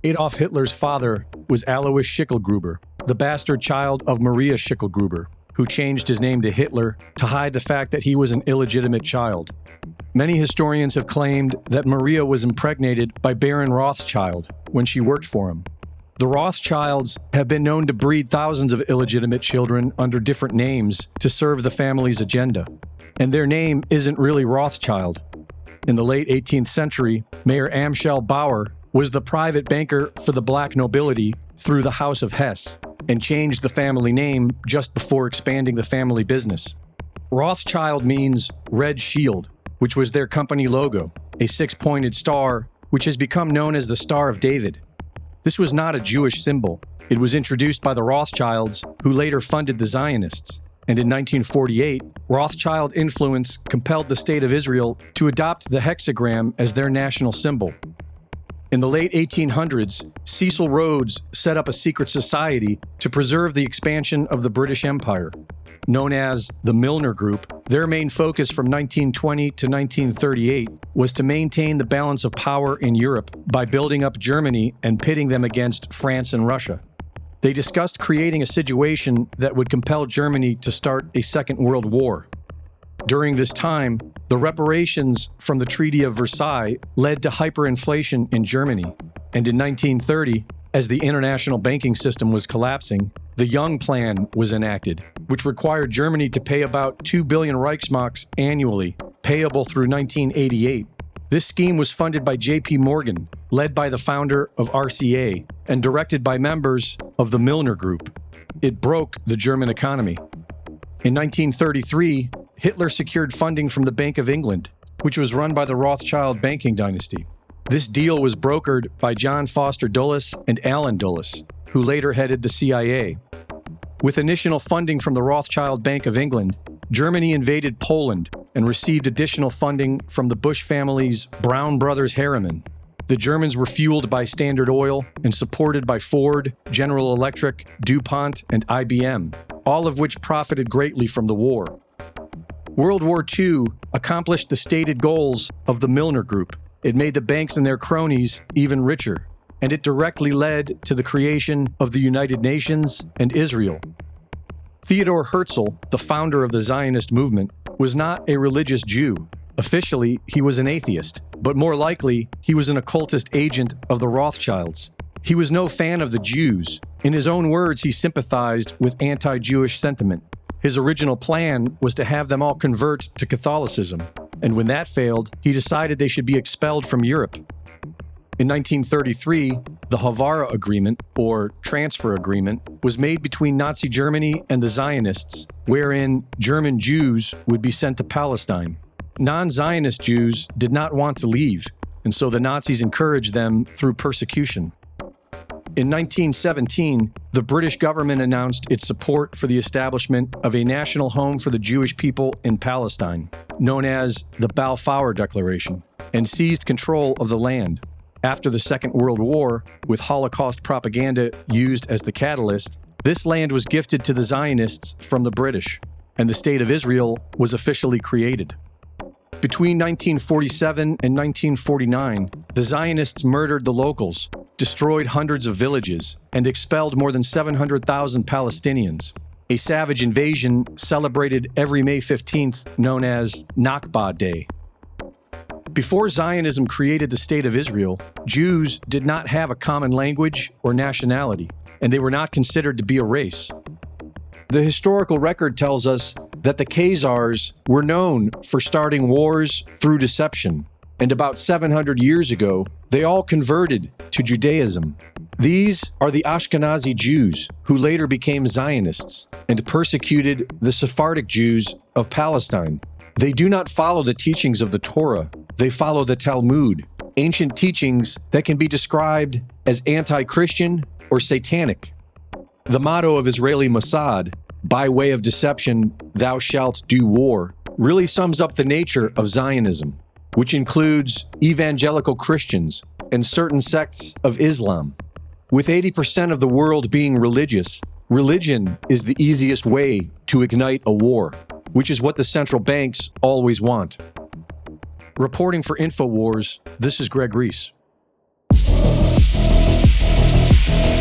Adolf Hitler's father was Alois Schicklgruber, the bastard child of Maria Schicklgruber, who changed his name to Hitler to hide the fact that he was an illegitimate child. Many historians have claimed that Maria was impregnated by Baron Rothschild when she worked for him. The Rothschilds have been known to breed thousands of illegitimate children under different names to serve the family's agenda. And their name isn't really Rothschild. In the late 18th century, Mayor Amschel Bauer was the private banker for the black nobility through the House of Hesse and changed the family name just before expanding the family business. Rothschild means Red Shield, which was their company logo, a six-pointed star, which has become known as the Star of David. This was not a Jewish symbol. It was introduced by the Rothschilds, who later funded the Zionists. And in 1948, Rothschild influence compelled the State of Israel to adopt the hexagram as their national symbol. In the late 1800s, Cecil Rhodes set up a secret society to preserve the expansion of the British Empire. Known as the Milner Group, their main focus from 1920 to 1938 was to maintain the balance of power in Europe by building up Germany and pitting them against France and Russia. They discussed creating a situation that would compel Germany to start a Second World War. During this time, the reparations from the Treaty of Versailles led to hyperinflation in Germany. And in 1930, as the international banking system was collapsing, the Young Plan was enacted, which required Germany to pay about 2 billion Reichsmarks annually, payable through 1988. This scheme was funded by J.P. Morgan, led by the founder of RCA, and directed by members of the Milner Group. It broke the German economy. In 1933, Hitler secured funding from the Bank of England, which was run by the Rothschild banking dynasty. This deal was brokered by John Foster Dulles and Allen Dulles, who later headed the CIA. With initial funding from the Rothschild Bank of England, Germany invaded Poland and received additional funding from the Bush family's Brown Brothers Harriman. The Germans were fueled by Standard Oil and supported by Ford, General Electric, DuPont, and IBM, all of which profited greatly from the war. World War II accomplished the stated goals of the Milner Group. It made the banks and their cronies even richer, and it directly led to the creation of the United Nations and Israel. Theodor Herzl, the founder of the Zionist movement, was not a religious Jew. Officially, he was an atheist, but more likely, he was an occultist agent of the Rothschilds. He was no fan of the Jews. In his own words, he sympathized with anti-Jewish sentiment. His original plan was to have them all convert to Catholicism, and when that failed, he decided they should be expelled from Europe. In 1933, the Havara Agreement, or Transfer Agreement, was made between Nazi Germany and the Zionists, wherein German Jews would be sent to Palestine. Non-Zionist Jews did not want to leave, and so the Nazis encouraged them through persecution. In 1917, the British government announced its support for the establishment of a national home for the Jewish people in Palestine, known as the Balfour Declaration, and seized control of the land. After the Second World War, with Holocaust propaganda used as the catalyst, this land was gifted to the Zionists from the British, and the State of Israel was officially created. Between 1947 and 1949, the Zionists murdered the locals, destroyed hundreds of villages, and expelled more than 700,000 Palestinians. A savage invasion celebrated every May 15th, known as Nakba Day. Before Zionism created the State of Israel, Jews did not have a common language or nationality, and they were not considered to be a race. The historical record tells us that the Khazars were known for starting wars through deception, and about 700 years ago, they all converted to Judaism. These are the Ashkenazi Jews, who later became Zionists and persecuted the Sephardic Jews of Palestine. They do not follow the teachings of the Torah. They follow the Talmud, ancient teachings that can be described as anti-Christian or satanic. The motto of Israeli Mossad, by way of deception, thou shalt do war, really sums up the nature of Zionism, which includes evangelical Christians and certain sects of Islam. With 80% of the world being religious, religion is the easiest way to ignite a war, which is what the central banks always want. Reporting for InfoWars, this is Greg Reese. Podcast.